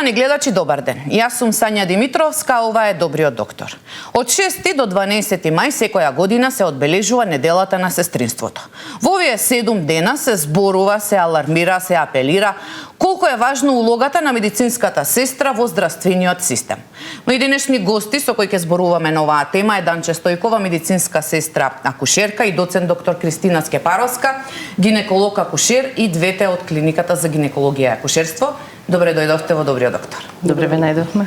Почитувани гледачи, добар ден. Јас сум Сања Димитровска, ова е Добриот доктор. Од 6 до 12 мај секоја година се одбележува неделата на сестринството. Во овие 7 дена се зборува, се алармира, се апелира колку е важна улогата на медицинската сестра во здравствениот систем. Мои денешни гости со кои ќе зборуваме на оваа тема е Данче Стојкова, медицинска сестра акушерка, и доцент доктор Кристина Скепаровска, гинеколог акушер, и двете од клиниката за гинекологија и акушерство. Добре дојдовте во Добриот доктор. Добре ве најдовме.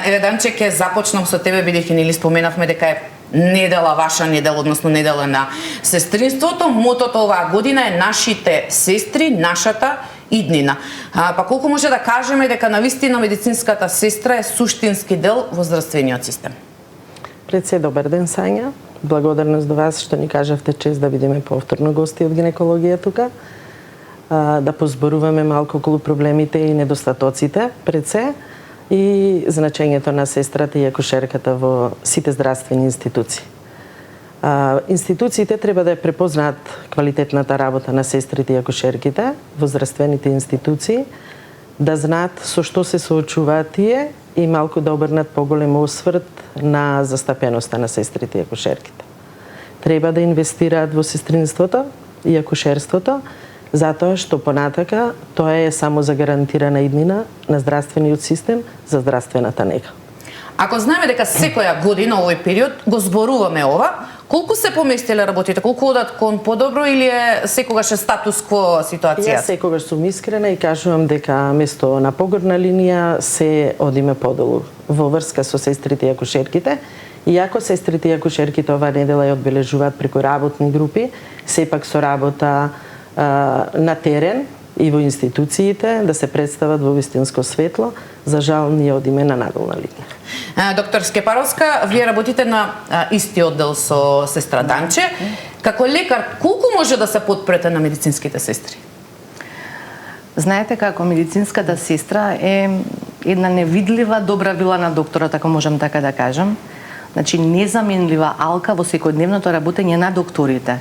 Еве, Данче, ќе започнам со тебе, бидејќи нели споменавме дека е недела, ваша недела, односно недела на сестринството. Мотото оваа година е нашите сестри, нашата иднина. Па колку може да кажеме дека навистина медицинската сестра е суштински дел во здравствениот систем? Пред се, добар ден, Сања. Благодарност до вас што ни кажавте чест да видиме повторно гости од гинекологија тука. Да позборуваме малку околу проблемите и недостатоците пред се и значењето на сестрата и акушерката во сите здравствени институции. Институциите треба да ја препознаат квалитетната работа на сестрите и акушерките во здравствените институции, да знаат со што се соочуваат тие и малку да обрнат поголем осврт на застапеноста на сестрите и акушерките. Треба да инвестираат во сестринството и акушерството, затоа што понатака тоа е само за гарантирана иднина на здравствениот систем за здравствената нега. Ако знаеме дека секоја година овој период го зборуваме ова, колку се поместиле работите, колку одат кон подобро или е секогаш е статус-кво ситуација? Јас секогаш сум искрена и кажувам дека место на погорна линија се одиме подолу во врска со сестрите и акушерките. Иако сестрите и акушерките оваа недела ја одбележуваат преку работни групи, сепак со работа на терен и во институциите да се представат во вистинско светло, за жал ние одиме на надолна линија. Доктор Скепаровска, вие работите на исти оддел со сестра Данче. Како лекар, колку може да се подпрете на медицинските сестри? Знаете како медицинската сестра е една невидлива добра вила на докторот, ако можам така да кажам. Значи незаменлива алка во секојдневното работење на докторите.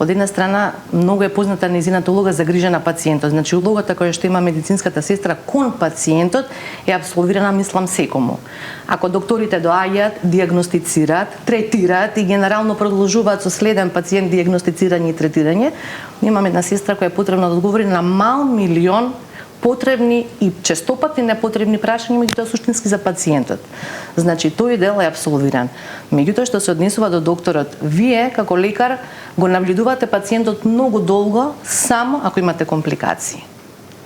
Од една страна, многу е позната нејзината улога за грижа на пациентот. Значи, улогата која што има медицинската сестра кон пациентот е апсолвирана, мислам, секому. Ако докторите доаѓаат, диагностицираат, третираат и генерално продолжуваат со следен пациент диагностицирање и третирање, имаме една сестра која е потребна да одговори на мал милион потребни и честопати непотребни прашања, меѓутоа суштински за пациентот. Значи, тој дел е апсолвиран. Меѓутоа, што се однесува до докторот, вие, како лекар, го наблюдувате пациентот многу долго, само ако имате компликации.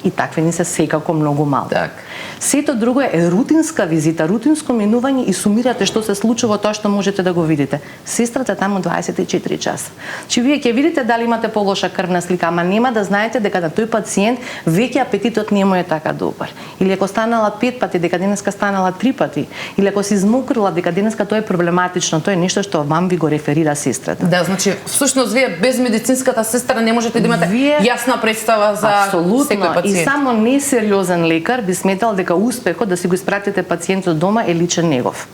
И такви ни се секако многу малку. Так. Сето друго е рутинска визита, рутинско минување и сумирате што се случува, тоа што можете да го видите. Сестрата таму 24 часа. Чи вие ќе видите дали имате полоша крвна слика, ама нема да знаете дека на тој пациент веќе апетитот не му е така добар. Или ако станала 5 пати, дека денеска станала 3 пати. Или ако се измокрила, дека денеска тоа е проблематично, тоа е нешто што вам ви го реферира сестрата. Да, значи, всушност вие без медицинската сестра не можете да имате јасна представа за секој пациент. И само несериозен лекар би сметал дека успехот да си го испратите пациентот дома е личен негов.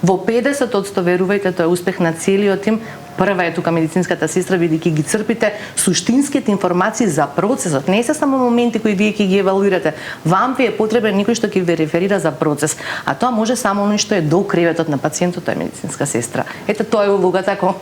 Во 50% верувајте, тоа е успех на целиот тим. Прва е тука медицинската сестра, бидејќи ги црпите суштинските информации за процесот. Не се само моменти кои вие ќе ги евалуирате. Вам ви е потребен некој што ќе ви реферира за процес, а тоа може само оној што е до креветот на пациентот, тоа е медицинска сестра. Ете, тоа е улогата, ако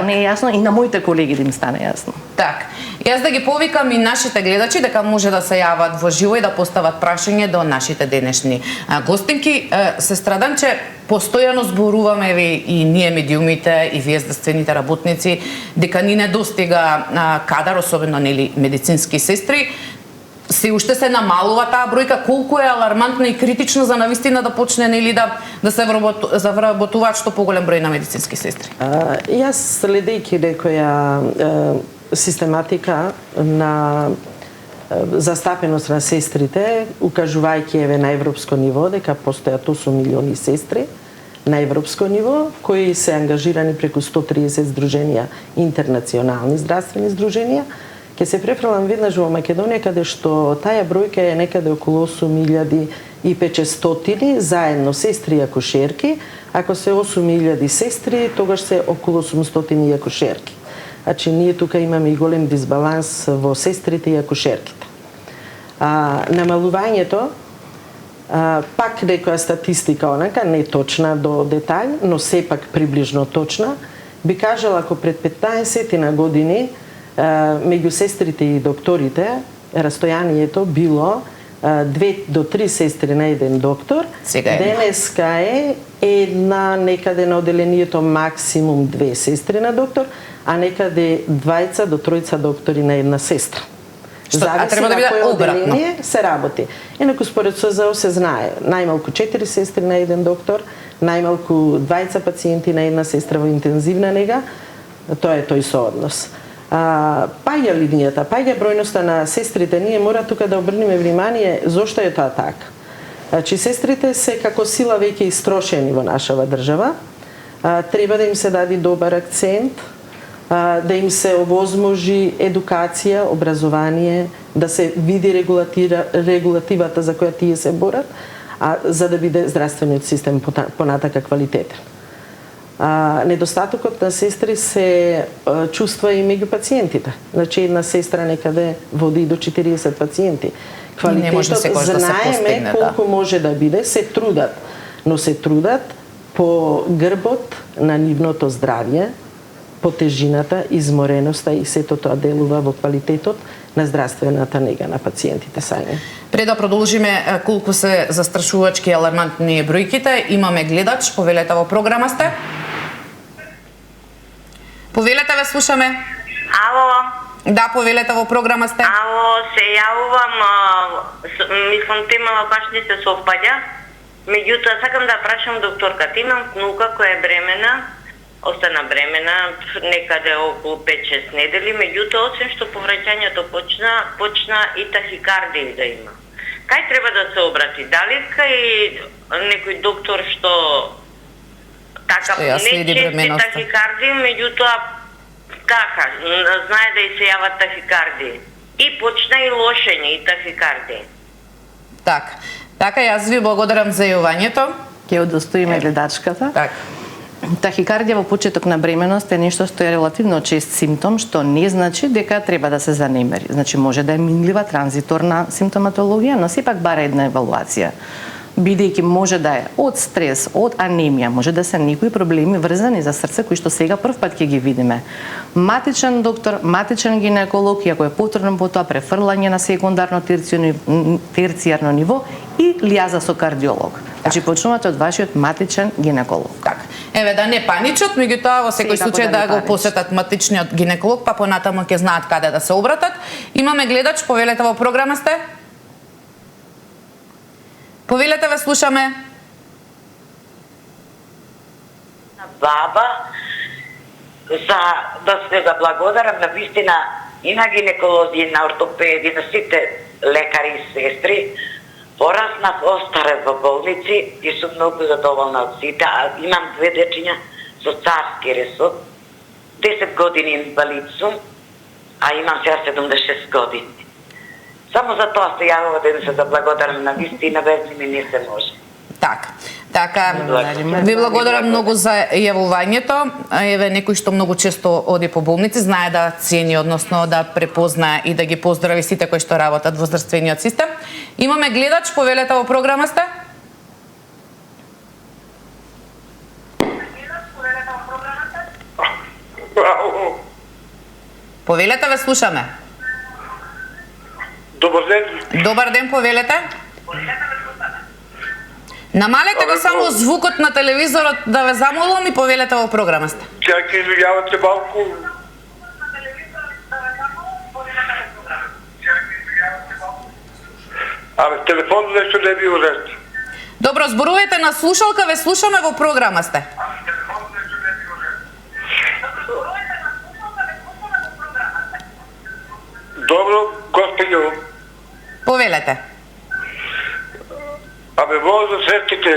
не е јасно и на моите колеги да им стане јасно. Так, јас да ги повикам и нашите гледачи дека може да се јават во живо и да постават прашање до нашите денешни гостинки. Сестра Данче, постојано зборуваме и ние медиумите и вие здравствените работници дека ни недостига кадар, особено нели медицински сестри. Се уште се намалува таа бројка, колку е алармантна и критична за навистина да почне нели да се вработуваат што поголем број на медицински сестри? Јас следејќи некоја систематика на застапеност на сестрите, укажувајќи еве на европско ниво дека постојат 8 милиони сестри на европско ниво кои се ангажирани преку 130 здруженија, интернационални здравствени здруженија. Ќе се префрлам веднаш во Македонија, каде што таа бројка е некаде околу 8500 заедно сестри и акушерки. Ако се 8000 сестри, тогаш се околу 800 акушерки. Значи, ние тука имаме и голем дисбаланс во сестрите и акушерките. Намалувањето Пак некоја статистика, онака, не точна до детај, но сепак приближно точна, би кажала ако пред 15 години меѓу сестрите и докторите растојанието било 2 до 3 сестри на еден доктор, денеска е една некаде на оделението максимум 2 сестри на доктор, а некаде 2 до 3 доктори на една сестра. Зависи на кој оделение се работи. Инаку според СЗО се знае, најмалку 4 сестри на еден доктор, најмалку 2 пациенти на една сестра во интензивна нега, тоа е тој сооднос. Паѓа линијата, паѓа бројноста на сестрите, ние мора тука да обрнеме внимание зошто е тоа така. Значи, сестрите се како сила веќе истрошени во нашава држава, треба да им се даде добар акцент, да им се овозможи едукација, образование, да се види регулативата за која тие се борат, за да биде здравствениот систем понатака квалитетен. Недостатокот на сестри се чувства и меѓу пациентите. Значи, една сестра некаде води до 40 пациенти. Квалитетот знаеме колку може да биде, се трудат, но се трудат по грбот на нивното здравје, по тежината, измореноста и сето тоа делува во квалитетот на здравствената нега на пациентите сами. Пред да продолжиме колку се застрашувачки алармантни бројките, имаме гледач, повелете во програма сте. Повелете, ве слушаме. Ало. Да, повелете, во програма сте. Ало, се јавувам, мислам темава баш не се совпаѓа. Меѓутоа сакам да прашам докторката, имам внука која е бремена, остана бремена некаде околу 5-6 недели, меѓутоа освен што повраќањето почна и тахикардија да има. Кај треба да се обрати? Дали кај некој доктор што така не чести тахикардија, меѓутоа така, знае да и се јават тахикардии. И почна и лошење и тахикардија. Така, јас ви благодарам за јавањето. Ќе удостоиме гледачката. Така. Тахикардија во почеток на бременост е нешто што е релативно чест симптом, што не значи дека треба да се занемери. Значи може да е минлива транзиторна симптоматологија, но сепак бара една евалуација. Бидејќи може да е од стрес, од анемија, може да се некои проблеми врзани за срце кои што сега прв пат ќе ги видиме. Матичен доктор, матичен гинеколог, и ако е потребно потоа префрлање на секундарно терцијарно ниво и лијаза со кардиолог. Значи почнувате од вашиот матичен гинеколог. Така. Еве да не паничат, меѓутоа во секој случај да го посетат матичниот гинеколог, па понатаму ќе знаат каде да се обратат. Имаме гледач, повелете во програма сте. Повелете, ве слушаме. Баба, за да се заблагодарам на вистина и на гинеколози, и на ортопеди, на сите лекари и сестри. Пораснав, остарев во болници и сум многу задоволна од сите. Имам 2 дечиња со царски ресот, 10 години инвалид сум, а имам сега 76 години. Само за тоа се јавува да им се заблагодарам на вистина, без ми не се може. Така, ви благодарам многу за јавувањето. Еве некој што многу често оди по болници, знае да цени, односно да препознае и да ги поздрави сите кои што работат во здравствениот систем. Имаме гледач, повелете во програма сте. Повелете, ве слушаме. Добар ден. Добар ден, повелете. Намалете го само звукот на телевизорот да ве замолам и повелете во програма сте. Чакај, извинявате малку. Абе, телефон нешто не би уред. Добро, зборувате на слушалка, ве слушаме во програма сте. Добро, господио. Повелете. Абе, во за сестите.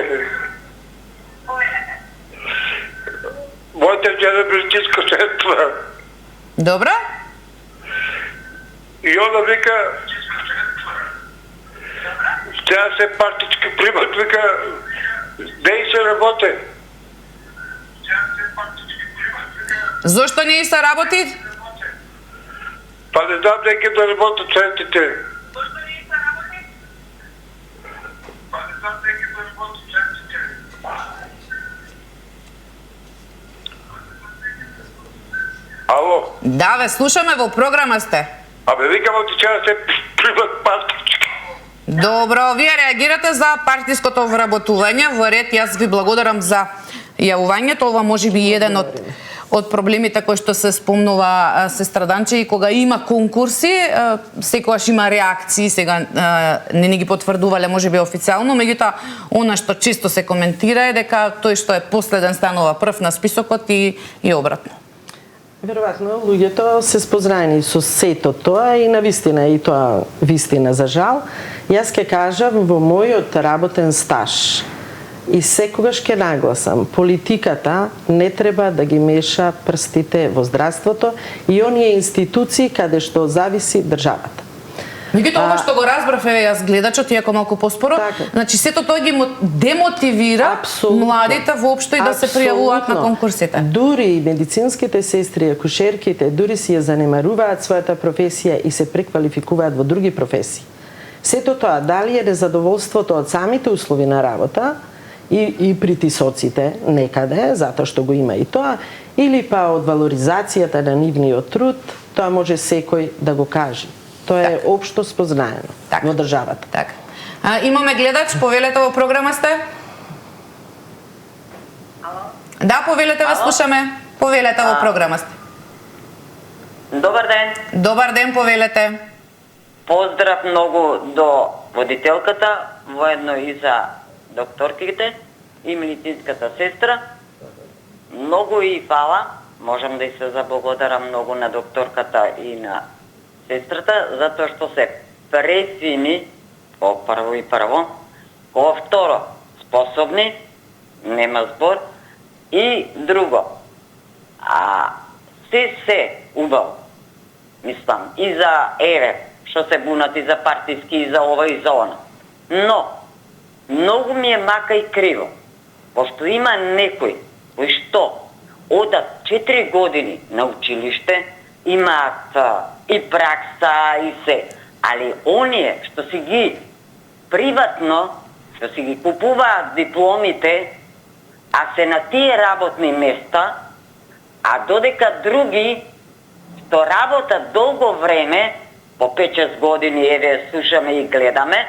Мојата жена медицинска сестра. Добро? И она вика, тя се партички примат, вика, не се работи. Зошто не се работи? Па не знам дека да работат сестите. Ало? Да, ве слушаме, во програма сте. Абе, викам отичара се приват партички. Добро, вие реагирате за партиското вработување. Во ред, јас ви благодарам за јавувањето. Ова може би еден од проблемите кои што се спомнува сестра Данче, и кога има конкурси, секогаш има реакции, сега не ни ги потврдувале можеби официјално, меѓутоа она што често се коментира е дека тој што е последен станува прв на списокот и обратно. Веројатно, луѓето се спознаени со сето тоа и навистина, и тоа вистина за жал. Јас ќе кажам во мојот работен стаж и секогаш ќе нагласам, политиката не треба да ги меша прстите во здравството и оние институции каде што зависи државата. Меѓутоа, ова што го разбрав, јас гледачот, иако малку поспоро, значи сето тоа ги демотивира младите воопшто и да се пријавуваат на конкурсите. Дури медицинските сестри, акушерките, дури си ја занемаруваат својата професија и се преквалификуваат во други професии. Сето тоа, дали е незадоволството од самите услови на работа и притисоците некаде, затоа што го има и тоа, или па од валоризацијата на нивниот труд, тоа може секој да го каже. Тоа е општо спознаено во државата. Така. Имаме гледач, повелете, во програма сте? Да, повелете, вас слушаме. Повелете, во програма сте. Добар ден. Добар ден, повелете. Поздрав многу до водителката, воедно и за докторките и медицинската сестра. Многу и фала, можам да и се заблагодарам многу на докторката и на сестрата, затоа што се пресвини, прво и прво, второ, способни, нема збор, и друго, се убаво, мислам, и за што се бунат и за партиски, и за ова, и за она. Но, многу ми е мака и криво, пошто има некои кои што одат 4 години на училиште, имаат и пракса и се, али оние што си ги приватно, што си ги купуваат дипломите, а се на тие работни места, а додека други што работат долго време, по 5-6 години, еве слушаме и гледаме,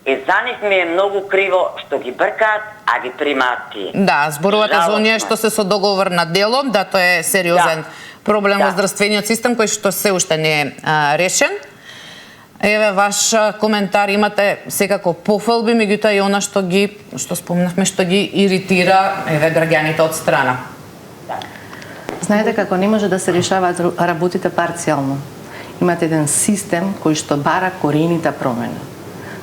и за нив ми е многу криво што ги бркаат, а ги примаат тие. Да, зборувате за оние што се со договор на дело, да тоа е сериозен проблем во здравствениот систем кој што се уште не е решен. Еве ваш коментар, имате секако пофалби, меѓутоа и она што спомнавме што ги иритира еве граѓаните од страна. Знаете како не може да се решаваат работите парцијално. Имате еден систем кој што бара корените промени.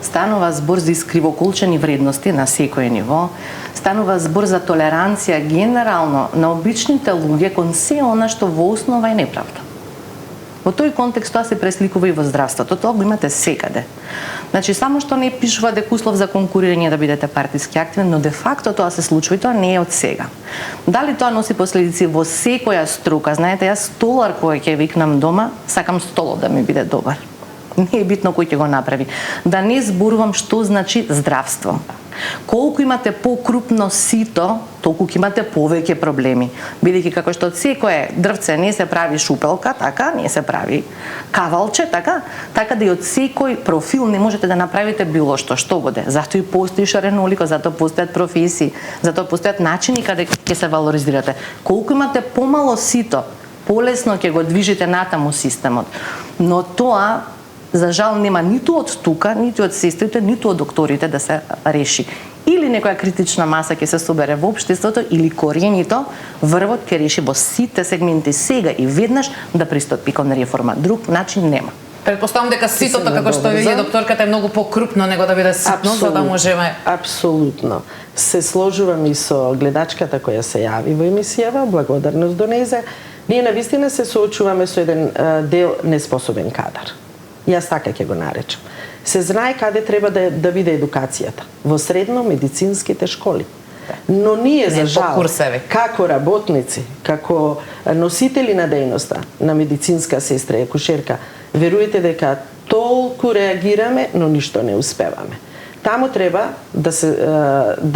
Станува збор за искривоколчени вредности на секој ниво, станува збор за толеранција генерално на обичните луѓе кон се она што во основа е неправда. Во тој контекст тоа се пресликува и во здравството, тоа го имате секаде. Значи, само што не пишува дека услов за конкурирање да бидете партиски активен, но де факто тоа се случува и тоа не е од сега. Дали тоа носи последици во секоја струка? Знаете, јас столар кој ќе викнам дома, сакам столот да ми биде добар. Не е битно кој ќе го направи. Да не зборувам што значи здравство. Колку имате покрупно сито, толку ќе имате повеќе проблеми. Бидејќи како што од секое дрвце не се прави шупелка, така, не се прави кавалче, така да и од секој профил не можете да направите било што годе. Затоа и постои шаренолико, затоа постојат професии, затоа постојат начини каде ќе се валоризирате. Колку имате помало сито, полесно ќе го движите натаму системот. Но тоа за жал нема ниту од тука, ниту од сестрите, ниту од докторите да се реши. Или некоја критична маса ќе се собере во општеството, или корењето, врвот ќе реши во сите сегменти сега и веднаш да пристапи кон реформа. Друг начин нема. Предпоставам дека ситото, како што вие докторката, е многу покрупно него да биде ситно, за да можеме... Апсолутно. Се сложувам и со гледачката која се јави во емисијава, благодарност до незе. Ние навистина се соочуваме со еден дел неспособен кадар. Јас така ќе го наречам. Се знае каде треба да биде едукацијата. Во средно медицинските школи. Но ние, за жал, како работници, како носители на дејноста, на медицинска сестра и акушерка, веруете дека толку реагираме, но ништо не успеваме. Таму треба да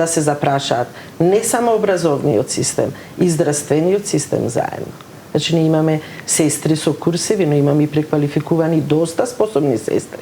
се запрашаат не само образовниот систем, и здравствениот систем заедно. Значи, ние имаме сестри со курсеви, но имаме и преквалификувани доста способни сестри.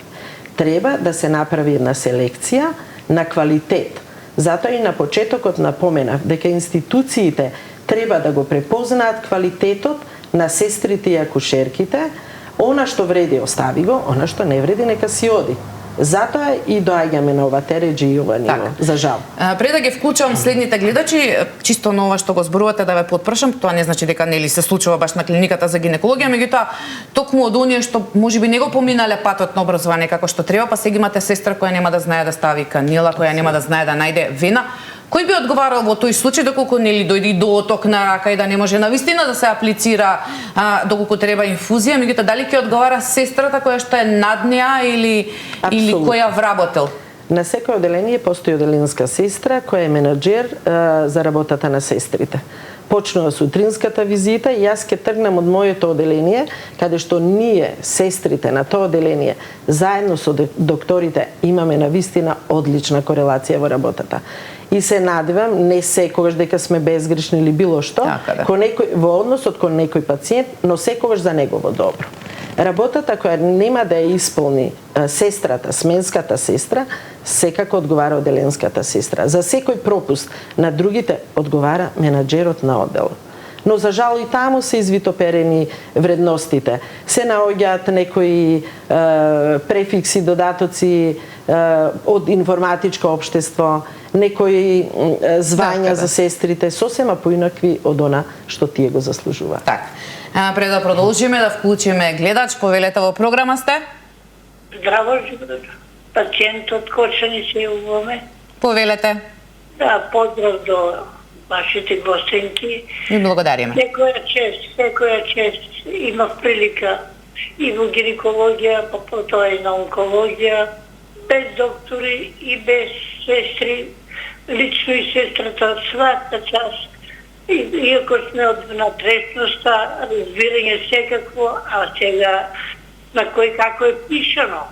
Треба да се направи една селекција на квалитет. Затоа и на почетокот напоменав дека институциите треба да го препознаат квалитетот на сестрите и акушерките. Она што вреди остави го, она што не вреди нека си оди. Затоа и доаѓаме на ова тереџи и ова ниво, за жал. Пред да ги вклучувам следните гледачи, чисто на ова што го зборувате да ве потпрашам, тоа не значи дека нели се случува баш на клиниката за гинекологија, меѓутоа токму од оние што можеби не го поминале патот на образование како што треба, па сега имате сестра која нема да знае да стави канила, која нема да знае да најде вена. Кој би одговарал во тој случај доколку нели дојде до оток на рака и да не може навистина да се аплицира доколку треба инфузија, меѓутоа дали ќе одговара сестрата која што е над неа или која вработел? На секој оделение постои оделенска сестра која е менаџер за работата на сестрите. Почнува сутринската визита и јас ќе тргнам од моето оделение, каде што ние, сестрите на тоа оделение, заедно со докторите, имаме навистина одлична корелација во работата. И се надевам, не секогаш дека сме безгрешни или било што, во односот кон некој пациент, но секогаш за негово добро. Работата која нема да ја исполни сестрата, сменската сестра, секако одговара оделенската сестра. За секој пропуст на другите одговара менаџерот на одделот. Но за жал и таму се извитоперени вредностите. Се наоѓаат некои префикси, додатоци од информатичко општество, некои звања за сестрите, сосема поинакви од она што тие го заслужуваат. Так. Пред да продолжиме, да вклучиме гледач, повелете во програма сте? Здраво, пациентот Кочани се јавуваме. Повелете. Да, поздрав до вашите гостинки. И благодариме. Секоја чест имав прилика и во гинекологија, па потоа и на онкологија, без доктори и без сестри, лично и сестрата свака част. Иако сме од внатрешноста, разбирање секакво, а сега на кој како е пишано.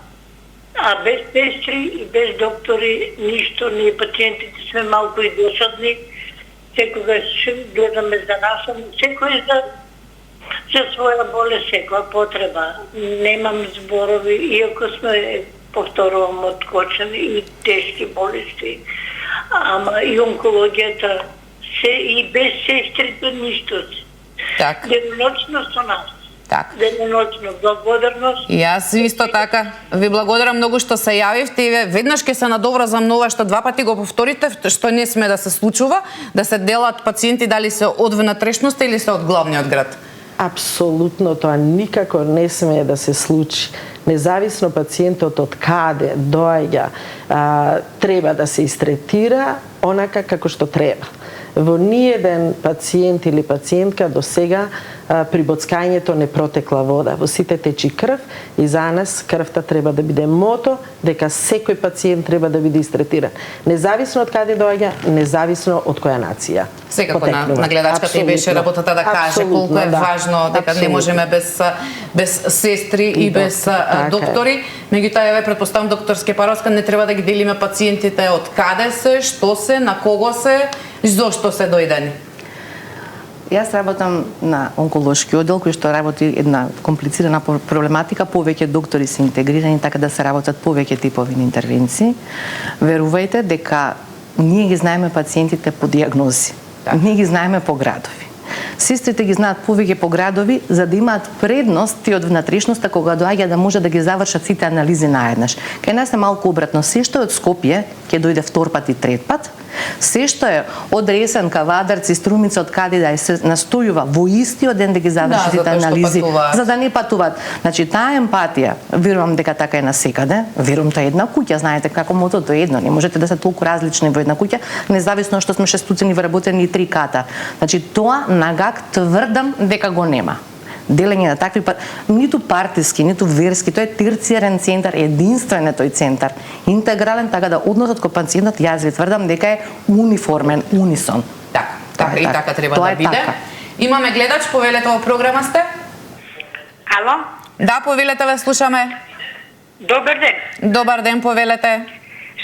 А без сестри и без доктори ништо, ние пациентите сме малку и досадни, секогаш гледаме за нас, секој за своја болест, секоја потреба. Немам зборови, иако сме, повторувам, откочени и тешки болести, ама и онкологијата, и без сестрите ништо. Так. Деноночно со нас. Так. Деноночно благодарност. И јас исто така ви благодарам многу што се јавивте и веднаш ќе се надоврзам на ова што два пати го повторите, што не сме да се случува, да се делат пациенти дали се од внатрешноста или се од главниот град. Апсолутно тоа никако не смее да се случи. Независно пациентот од каде доаѓа, треба да се истретира онака како што треба. Во ниеден пациент или пациентка до сега при боцкањето не протекла вода. Во сите течи крв и за нас крвта треба да биде мото, дека секој пациент треба да биде истретиран. Независно од каде доаѓа, независно од која нација. Секако на гледачката и беше работата да каже колку е важно дека не можеме без сестри и без доктори. Меѓутоа, еве претпоставам доктор Скепаровска, не треба да ги делиме пациентите од каде се, што се, на кого се, зошто се дојдени. Јас работам на онколошки оддел кој што работи една комплицирана проблематика, повеќе доктори се интегрирани така да се работат повеќе типови интервенции. Верувајте дека ние ги знаеме пациентите по дијагнози. Ние ги знаеме по градови. Сестрите ги знаат повеќе по градови за да имаат предности од внатрешноста кога доаѓа да може да ги завршат сите анализи наеднаш. Кај нас е малку обратно. Се што е од Скопје ќе дојде втор пат и трет пат. Се што е од Ресенка, Вадарци, Струмица, од каде да се настојува во истиот ден да ги заврши сите анализи, за да не патуваат. Значи таа емпатија, верувам дека така е насекаде. Верувам тоа е една куќа, знаете како мотото е едно, не можете да се толку различни во една куќа, независно што сме шестуцени вработени и 3 ката. Значи тоа нагак тврдам дека го нема. Делење на такви ниту партиски, ниту верски, тоа е терцијарен центар, единствен е тој центар, интегрален, така да односот кон пациентот јас ви тврдам дека е униформен, унисон. Така и така треба да биде. Имаме гледач, повелете во програма сте? Ало? Да, повелете, ве слушаме. Добар ден. Добар ден, повелете.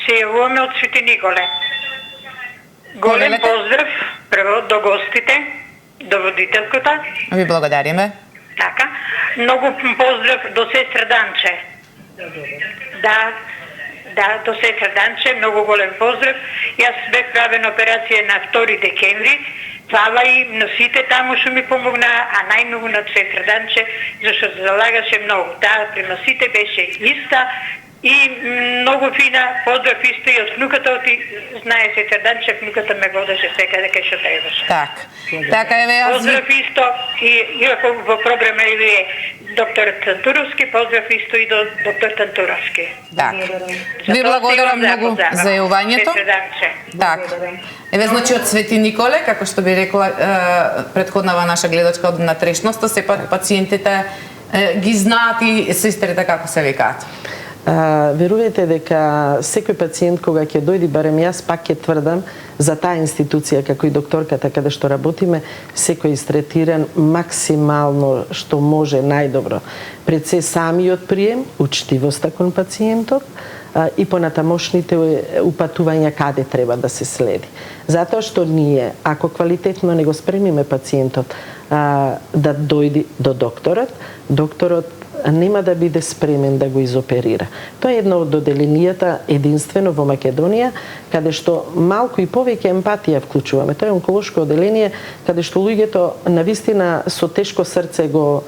Се јавуваме од Свети Николе. Голем Повелете. поздрав прво до гостите, до водителката. Ви благодариме. Така. Многу поздрав до сестра Данче. Да, до сестра Данче, многу голем поздрав. Јас бев правена операција на 2 декември. Фала и на сите таму што ми помогнаа, а најмногу на сестра Данче, зашто се залагаше многу. Таа према сите беше иста и многу фина. Поздрав исто и од внуката, знае сестра Данче, внуката ме водеше секаде кај што требаше. Така еве јас Поздрав исто и иако во програма е доктор Тантуровски, поздрав исто и до доктор Тантуровски. така. Ви благодарам многу за јавувањето. Така. Еве значи од Свети Николе, како што би рекла претходнава наша гледачка од натрешноста, сепак пациентите ги знаат и сестрите како се викаат. Верувајте дека секој пациент кога ќе дојде, барем јас пак ќе тврдам за таа институција како и докторката каде што работиме, секој истретиран максимално што може најдобро. Пред се самиот прием, учтивоста кон пациентот и понатамошните упатувања каде треба да се следи. Затоа што ние, ако квалитетно не го спремиме пациентот да дојде до докторот нема да биде спремен да го изоперира. Тоа е едно од одделенијата единствено во Македонија, каде што малку и повеќе емпатија вклучуваме. Тоа е онколошко одделение, каде што луѓето навистина со тешко срце го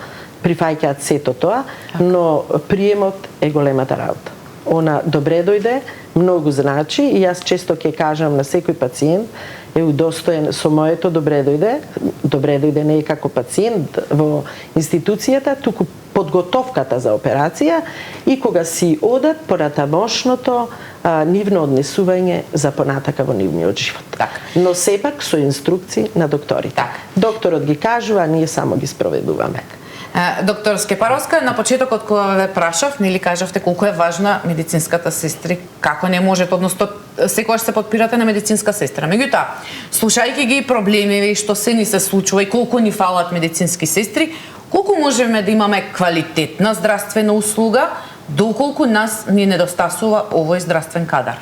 прифаќаат сето тоа, но приемот е големата работа. Она добре дојде, многу значи и јас често ќе кажам на секој пациент е удостоен со моето добре дојде не е како пациент во институцијата, туку подготовката за операција и кога си одат понатамошното нивно однесување за понатака во нивниот живот. Так. Но сепак со инструкции на докторите. Так. Докторот ги кажува, ние само ги спроведуваме. Доктор Скепаровска, на почетокот кога ве прашав, нели кажавте колку е важна медицинската сестри, како не можете, односно секогаш се подпирате на медицинска сестра. Меѓутоа, слушајќи ги проблемиве и што се ни се случува и колку ни фалат медицински сестри, колку можеме да имаме квалитетна здравствена услуга, доколку нас ни недостасува овој здравствен кадар?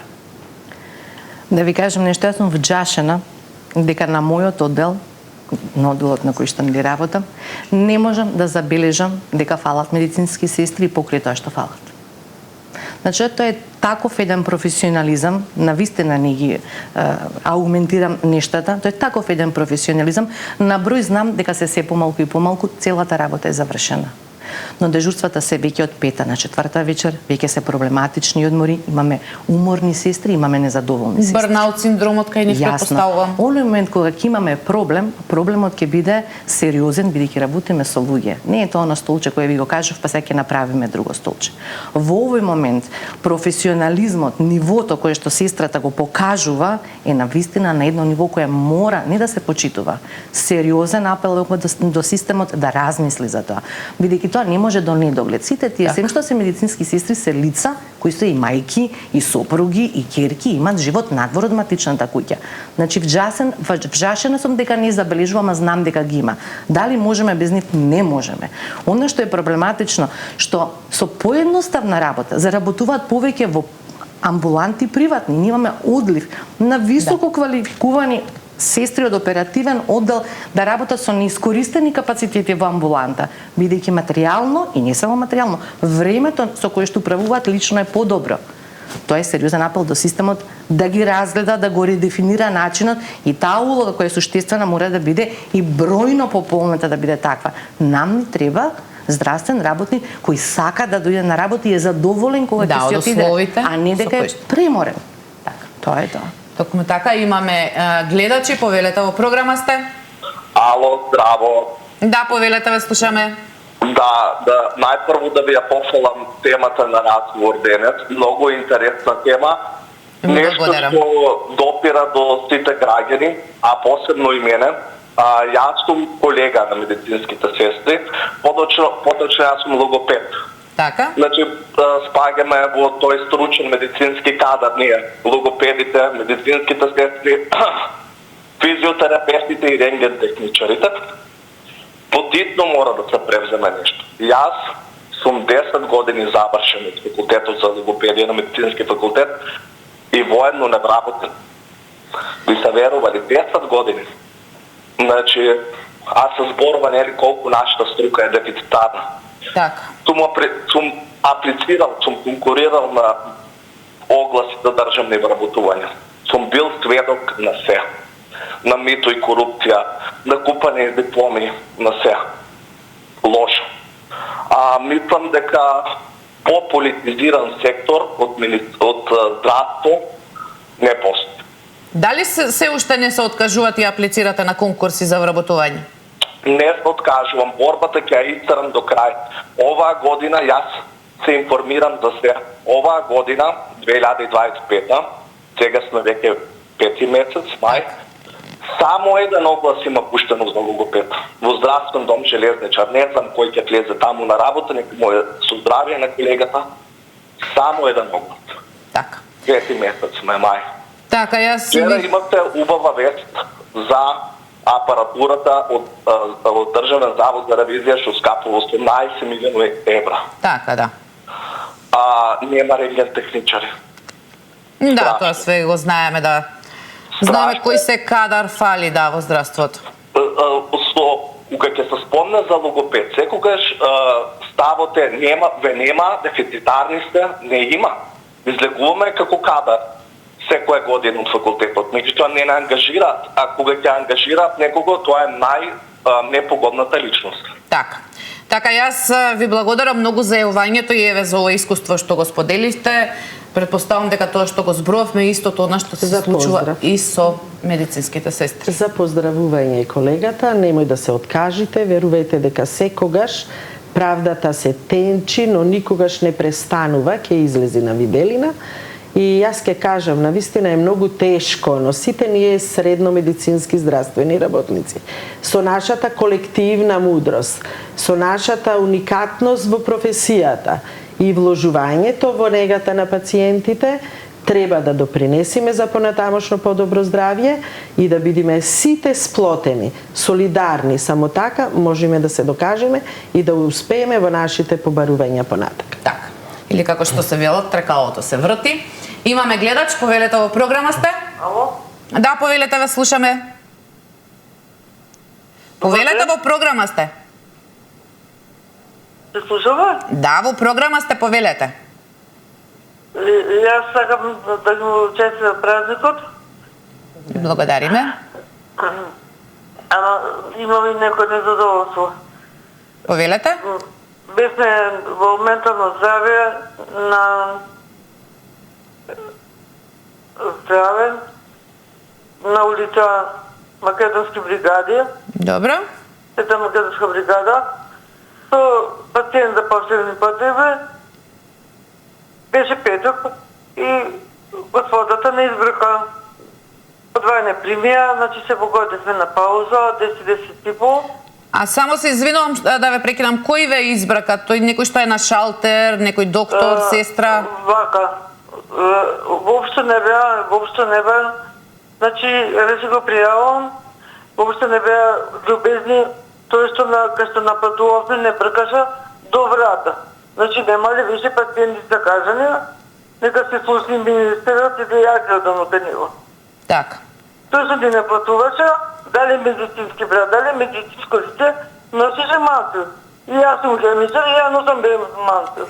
Да ви кажам нешто, јас сум вџашена дека на мојот оддел, на одделот на кој што ми работам, не можам да забележам дека фалат медицински сестри покрај тоа што фалат. Значи, тоа е таков еден професионализам, навистина не ги аугментирам нештата, тоа е таков еден професионализам, на број знам дека се помалку и помалку целата работа е завршена. Но дежурствата се веќе од 5 на 4 вечер, веќе се проблематични одмори, имаме уморни сестри, имаме незадоволни сестри. Бърнаут синдромот кај ни предпоставувам. Оној момент кога ќе имаме проблемот ќе биде сериозен, бидејќи работиме со луѓе. Не е тоа на столче кој ви го кажав, па сега ќе направиме друго столче. Во овој момент професионализмот, нивото кое што сестрата го покажува е навистина на едно ниво кое мора не да се почитува. Сериозен апел до системот да размисли за тоа. Бидејќи тоа не може до недоглед. Сите тие се што се медицински сестри се лица кои се и мајки, и сопруги, и ќерки, имаат живот надвор од матичната куќа. Значи вжашена сум дека не забележувам, а знам дека ги има. Дали можеме без нив? Не можеме. Она што е проблематично, што со поедноставна работа заработуваат повеќе во амбуланти приватни. Ние имаме одлив на високо квалификувани сестри од оперативен оддел да работат со неискористени капацитети во амбуланта, бидејќи материјално и не само материјално, времето со кое што управуваат лично е подобро. Тоа е сериозен апел до системот да ги разгледа, да го редефинира начинот и таа улога која е суштествена мора да биде и бројно пополната да биде таква. Нам ни треба здравствен работник кој сака да дојде на работа и е задоволен кога ќе си отиде, а не дека е преморен. Така, тоа е тоа. Токму така, имаме гледачи, повелете во програма сте. Ало, здраво. Да, повелете, ве слушаме. Да, најпрво да ви ја пофалам темата на разговор денес. Многу интересна тема. Нешто што допира до сите граѓани, а посебно и мене. Јас сум колега на медицинските сестри, поточно јас сум логопед. Така. Значи, спагаме во тој стручен медицински кадар ние, логопедите, медицинските сестри, физиотерапевтите и рентген техничарите. Потитно мора да се превземе нешто. Јас сум 10 години завршен од факултетот за логопедија на медицински факултет и и военно невработен. Ви се верували 10 години. Значи, аз се зборува нели колку нашата струка е дефицитарна. Така. Сум аплицирал, сум конкурирал на огласи за државни вработувања. Сум бил сведок на се. На мито и корупција, на купање дипломи, на се. Лошо. Мислам дека по-политизиран сектор од здравство не постои. Дали се уште не се откажувате и аплицирате на конкурси за вработување? Не се откажувам, борбата ќе ја истерам до крај. Оваа година јас се информирам за се. Оваа година, 2025, сега сме веќе 5 месец, мај, само еден оглас има пуштено за логопед. Во здравствен дом Железничар. Не знам кој ќе влезе таму на работа, нека му е со здравие на колегата. Само еден оглас. Така. 5 месец сме, мај. Така, јас... Вчера имате убава вест за апаратурата од Државен завод за ревизија што скапува 18 милиони евра. Така, да. Нема рентген техничари. Да, тоа све го знаеме, да. Знаеме кој се кадар фали, да, во здравството. Кога ќе се спомне за логопед, секогаш ставот е нема, дефицитарни сте, не има. Излегуваме како кадар секоја година од факултетот. Меѓутоа не ангажираат, а кога ќе ангажираат некого, тоа е непогодната личност. Така. Така, јас ви благодарам многу за јавањето и еве за ова искуство што го споделивте. Претпоставам дека тоа што го зборувавме истото она што се случува и со медицинските сестри. За поздравување колегата, немој да се откажите, верувајте дека секогаш правдата се тенчи, но никогаш не престанува, ќе излези на виделина. И јас ќе кажам, навистина е многу тешко, но сите ние средно медицински здравствени работници, со нашата колективна мудрост, со нашата уникатност во професијата и вложувањето во негата на пациентите, треба да допринесиме за понатамошно подобро здравје и да бидиме сите сплотени, солидарни. Само така можеме да се докажеме и да успееме во нашите побарувања понатак. Така. Или како што се велат, тркалото се врти. Имаме гледач, повелете во програма сте? Ало? Да, повелете, ве слушаме. Повелете, во програма сте. Се слушава? Да, во програма сте, повелете. Јас сакам да го честитам празникот. Благодариме. Ама имам и некој незадоволство. Повелете? Бевме во ментално здравје на улица Македонски бригади. Добро. Ета Македонска бригада. Со пациент за последни потреби. Беше петок и господата не избрака. Одвај не примија, значи се погодивме на пауза, 10 и пол. А само се извинувам да ве прекинам, кој ве избрака? Тој некој што е на шалтер, некој доктор, сестра? Вака. Воопшто не беа. Значи, рече го пријавам, воопшто не беа љубезни, тој што кај што нападувавме не бркаша до врата. Значи, немале више пациенти закажани, нека се слушни министерот и да ја гледам од него. Така. Тој што ти не патуваше, дали медицински брат, дали медицинско лице, носише мантил. И јас сум хемичар и ја носам мантил.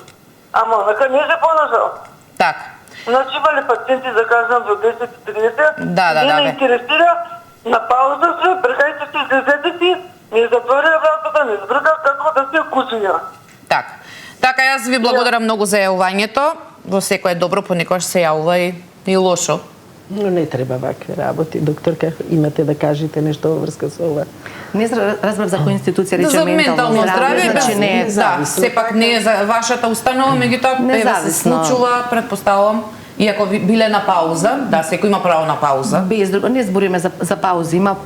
Ама, нека не се понашал. Така. Значи имале пациенти закажан до 10:30. Да. Не ме интересира, на пауза се, бркајте си, излезете си, не затворија вратата, не збрка како да се кучиња. Така. Така, јас ви благодарам многу за јавањето. Во секое добро, понекогаш се јавува и лошо. Но не треба вакви работи. Докторка, имате да кажете нешто во врска со ова? Не разбрав за која институција рече за ментално здравје, значи не е да, сепак не е за вашата установа, меѓутоа се случува, претпоставам, иако биле на пауза, да, секој има право на пауза. Без друго, не збориме за пауза, има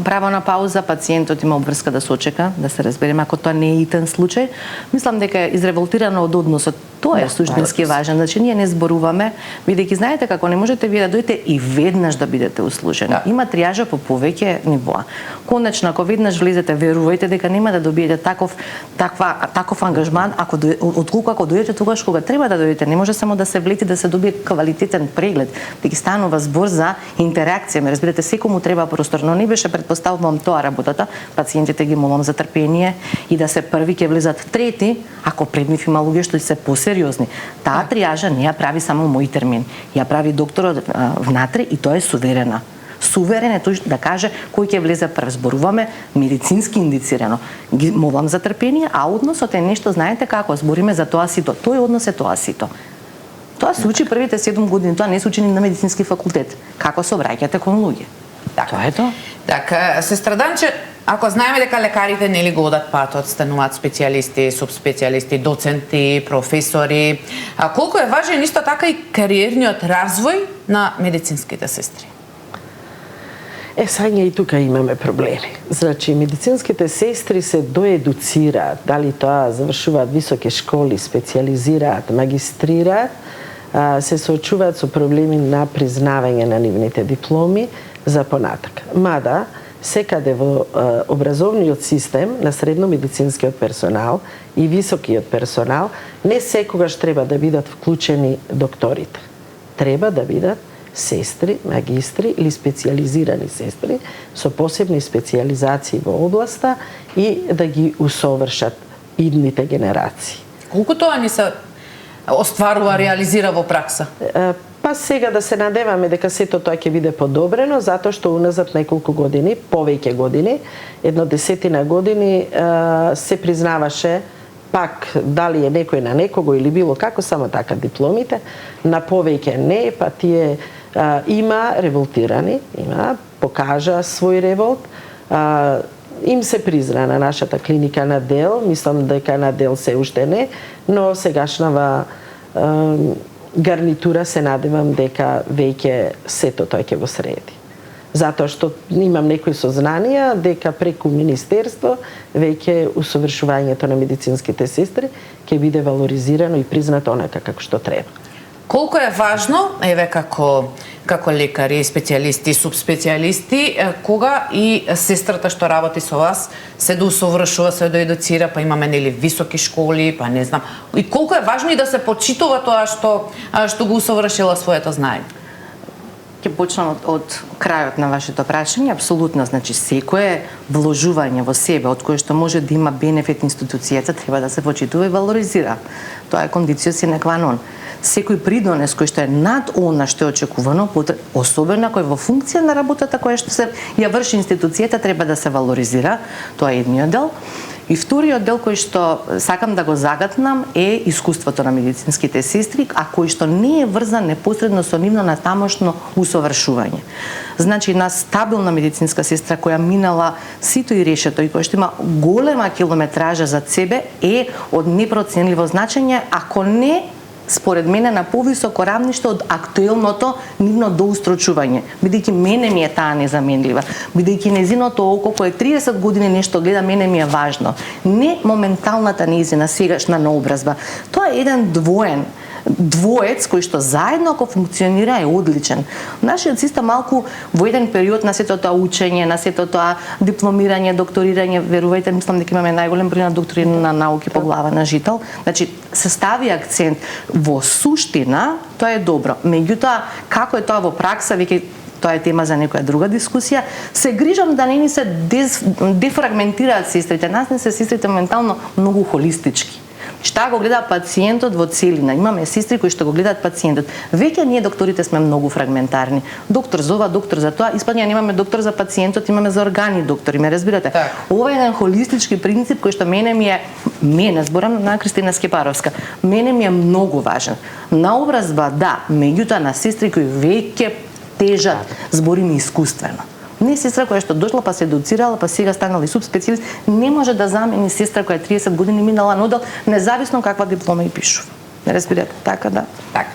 право на пауза, пациентот има обврска да се очека, да се разбереме ако тоа не е итен случај. Мислам дека е изреволтирано од односот Тоа е суштински важно. Значи ние не зборуваме, бидејќи знаете како не можете вие да дојдете и веднаш да бидете услужени. Има триажа по повеќе нивоа. Конечно, ако веднаш влезете, верувајте дека нема да добиете таков ангажман отколку ако дојдете тогаш кога треба да дојдете. Не може само да се влети да се добие квалитетен преглед, дека станува збор за интеракција. Ме разбирате, секому треба простор, но не беше претпоставувам тоа работата. Пациентите ги молам за трпение и да се први ќе влезат трети, ако пред нив има луѓе што се посериозни. Таа триажа не ја прави само мој термин, ја прави докторот внатре и тоа е суверена. Суверен е тој да каже кој ќе влезе прв. Зборуваме медицински индицирано. Ги молам за трпение, а односот е нешто, знаете како, збориме за тоа сито. Тој однос е тоа сито. Тоа се учи првите 7 години, тоа не се учи ни на медицински факултет. Како се обраќате кон луѓе. Тоа е тоа. Така, сестра Данче, ако знаеме дека лекарите нели го одат патот, стануваат специјалисти, субспецијалисти, доценти, професори, колку е важен исто така и кариерниот развој на медицинските сестри? Сега и тука имаме проблеми. Значи, медицинските сестри се доедуцираат, дали тоа завршуваат високи школи, специјализираат, магистрираат, се соочуваат со проблеми на признавање на нивните дипломи за понатак. Мада, секаде во образовниот систем на средно-медицинскиот персонал и високиот персонал не секогаш треба да бидат вклучени докторите. Треба да бидат сестри, магистри или специјализирани сестри со посебни специјализации во областа и да ги усовршат идните генерации. Колку тоа ни се остварува, реализира во пракса? Па сега да се надеваме дека сето тоа ќе биде подобрено, затоа што уназад неколку години, повеќе години, 10 години, се признаваше пак дали е некој на некого или било како, само така дипломите, на повеќе не, па тие има револтирани, покажа свој револт, им се призна на нашата клиника на Дел, мислам дека на Дел се уште не, но сегашнава гарнитура се надевам дека веќе сето тоа ќе го среди. Затоа што имам некои сознанија дека преку Министерство веќе усовршувањето на медицинските сестри ќе биде валоризирано и признато онака како што треба. Колку е важно, еве како лекари, специјалисти, субспецијалисти, кога и сестрата што работи со вас се доусовршува, се доедуцира, па имаме нели високи школи, па не знам. И колку е важно и да се почитува тоа што го усовршила своето знаење? Ќе почнам од крајот на вашето прашање. Апсолутно, значи секое вложување во себе од кое што може да има бенефит институцијата треба да се почитува и валоризира. Тоа е кондиција sine qua non. Секој придонес кој што е над она што е очекувано, особено кој во функција на работата која што се ја врши институцијата, треба да се валоризира. Тоа е едниот дел. И вториот дел кој што сакам да го загатнам е искуството на медицинските сестри, а кој што не е врзан непосредно со нивно натамошно усовршување. Значи, една стабилна медицинска сестра која минала сито и решето и која што има голема километража за себе е од непроценливо значење, ако не според мене на повисоко равниште од актуелното нивно доустрочување, бидејќи мене ми е таа незаменлива, бидејќи незиното око кој 30 години нешто гледа, мене ми е важно. Не моменталната незина сегашна наобразба. Тоа е еден двоец кој што заедно ако функционира е одличен. Нашиот систем малку во еден период на сето тоа учење, на сето тоа дипломирање, докторирање, верувајте, мислам дека имаме најголем број на доктори на науки по глава на жител. Значи се стави акцент во суштина, тоа е добро. Меѓутоа, како е тоа во пракса, веќе тоа е тема за некоја друга дискусија. Се грижам да не ни се дефрагментираат сестрите. Нас не се сестрите моментално многу холистички. Што го гледа пациентот во целина. Имаме сестри кои што го гледаат пациентот. Веќе ние докторите сме многу фрагментарни. Доктор за ова, доктор за тоа. Испадња немаме доктор за пациентот, имаме за органи доктори, ме разбирате? Так. Ова е еден холистички принцип кој што мене зборам на Кристина Скепаровска, мене ми е многу важен. Наобразба да, меѓутоа на сестри кои веќе тежат, збориме искуствено. Не сестра која што дошла па се едуцирала, па сега станала и субспецијалист, не може да замени сестра која 30 години минала на одел, независно каква диплома и пишува. Не разбирате, така да. Така.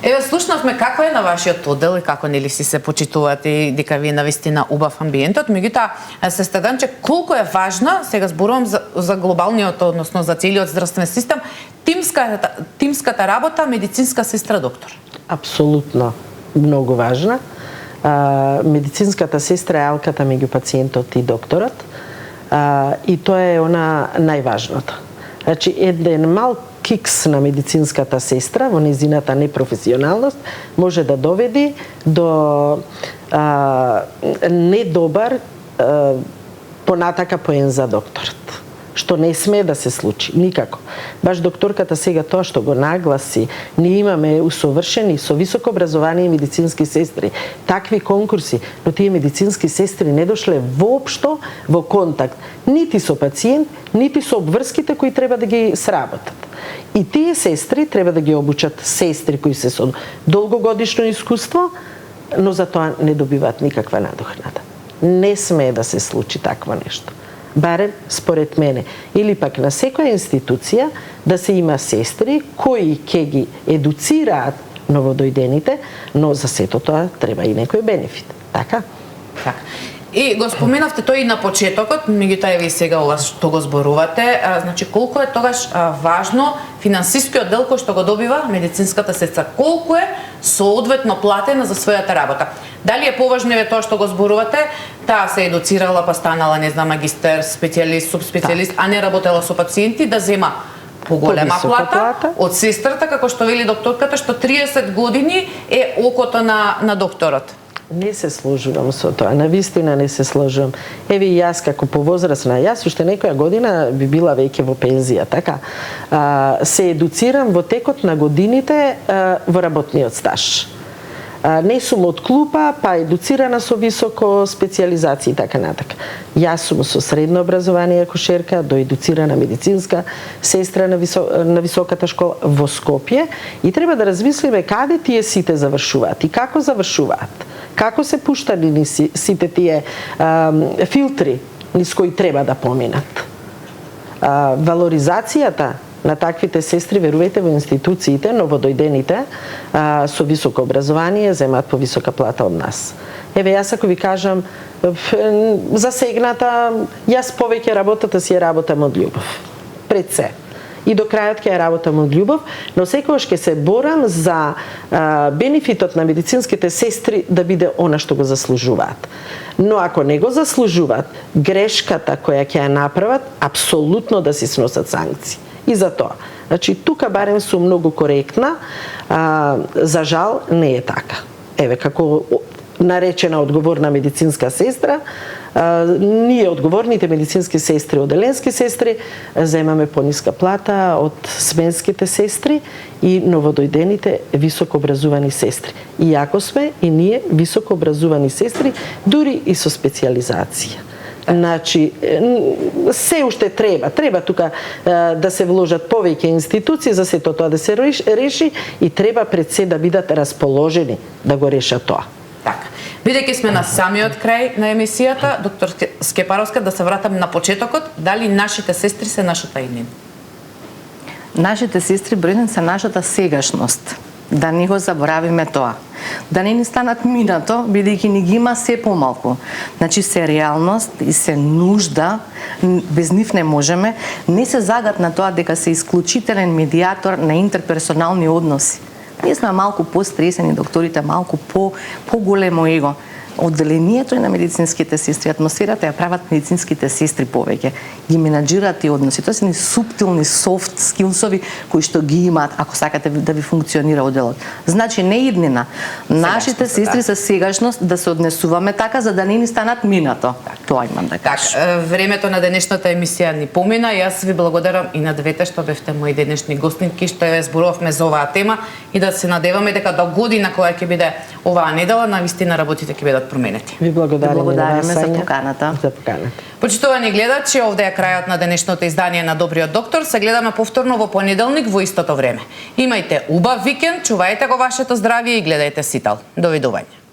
Еве слушнавме како е на вашиот оддел и како нели си се почитувате и дека ви е навистина убав амбиентот, меѓутоа сестра Данче, колку е важна, сега зборувам за глобалниот, односно за целиот здравствен систем, тимската работа медицинска сестра доктор? Апсолутно многу важна. Медицинската сестра е алката меѓу пациентот и докторот. И тоа е она најважното. Значи, еден мал кикс на медицинската сестра во незината непрофесионалност може да доведи до недобар понатака поен за докторот. Што не смее да се случи, никако. Баш докторката сега тоа што го нагласи, ние имаме усовршени со високо образование медицински сестри, такви конкурси, но тие медицински сестри не дошле воопшто во контакт нити со пациент, нити со обврските кои треба да ги сработат. И тие сестри треба да ги обучат сестри кои се со долгогодишно искуство, но за тоа не добиваат никаква надокнада. Не смее да се случи такво нешто. Барем според мене. Или пак на секоја институција да се има сестри кои ќе ги едуцираат новодојдените, но за сето тоа треба и некој бенефит. Така? Така. И го споменавте тој и на почетокот, меѓутоа еве и сега ова што го зборувате, значи колку е тогаш важно финансискиот дел кој што го добива медицинската сестра, колку е соодветно платена за својата работа. Дали е поважно еве тоа што го зборувате, таа се едуцирала па станала, не знам, магистер, специјалист, субспецијалист, а не работела со пациенти, да зема поголема плата од сестрата, како што вели докторката, што 30 години е окото на докторот. Не се сложувам со тоа, навистина не се сложувам. Еве и јас како повозрасна, јас уште некоја година би била веќе во пензија, така. Се едуцирам во текот на годините во работниот стаж. Не сум од клупа, па едуцирана со високо специјализација и така натака. Јас сум со средно образование акушерка, доедуцирана медицинска сестра на високата школа во Скопје и треба да размислиме каде тие сите завршуваат и како завршуваат. Како се пуштани ни сите тие филтри низ кои треба да поминат. Валоризацијата на таквите сестри, верувајте, во институциите, новодојдените со високо образование земаат по висока плата од нас. Еве, јас ако ви кажам, засегната, јас повеќе работата си ја работам од љубов. Пред се. И до крајот ќе ја работам од љубов, но секогаш ќе се борам за бенефитот на медицинските сестри да биде она што го заслужуваат. Но ако не го заслужуваат, грешката која ќе ја направат, апсолутно да си сносат санкции. И за тоа. Значи, тука барем сум многу коректна, за жал не е така. Еве, како наречена одговорна медицинска сестра, ние одговорните медицински сестри, оделенски сестри, земаме пониска плата од сменските сестри и новодојдените високо образувани сестри. Иако сме и ние високо образувани сестри, дури и со специјализација. Значи, се уште треба тука да се вложат повеќе институции за сето тоа да се реши и треба пред се да бидат расположени да го решат тоа. Така. Бидејќи сме на самиот крај на емисијата, доктор Скепаровска, да се вратам на почетокот, дали нашите сестри се нашата иднина? Нашите сестри бројден се нашата сегашност. Да не го заборавиме тоа. Да не ни станат минато, бидејќи ни ги има се помалку. Значи се реалност и се нужда, без нив не можеме, не се загат на тоа дека се исклучителен медиатор на интерперсонални односи. Ние сме малку постресени, докторите малку по-големо его. Одделението и на медицинските сестри, атмосферата ја прават медицинските сестри повеќе. Ги менаџираат и односи. Тоа се ни суптилни софт скилсови кои што ги имаат ако сакате да ви функционира одделот. Значи не иднина. Нашите сестри се сегашност да се однесуваме така за да не ни станат минато. Тоа имам да кажам. Така, времето на денешната емисија ни помина. Јас ви благодарам и на двете што бевте мои денешни гостинки, што ја зборувавме за оваа тема и да се надеваме дека до година која ќе биде оваа недела, навистина работите ќе бидат променети. Ви благодариме за поканата. Почитувани гледачи, овде е крајот на денешното издание на Добриот доктор. Се гледаме повторно во понеделник во истото време. Имајте убав викенд, чувајте го вашето здравје и гледајте Сител. Довидување.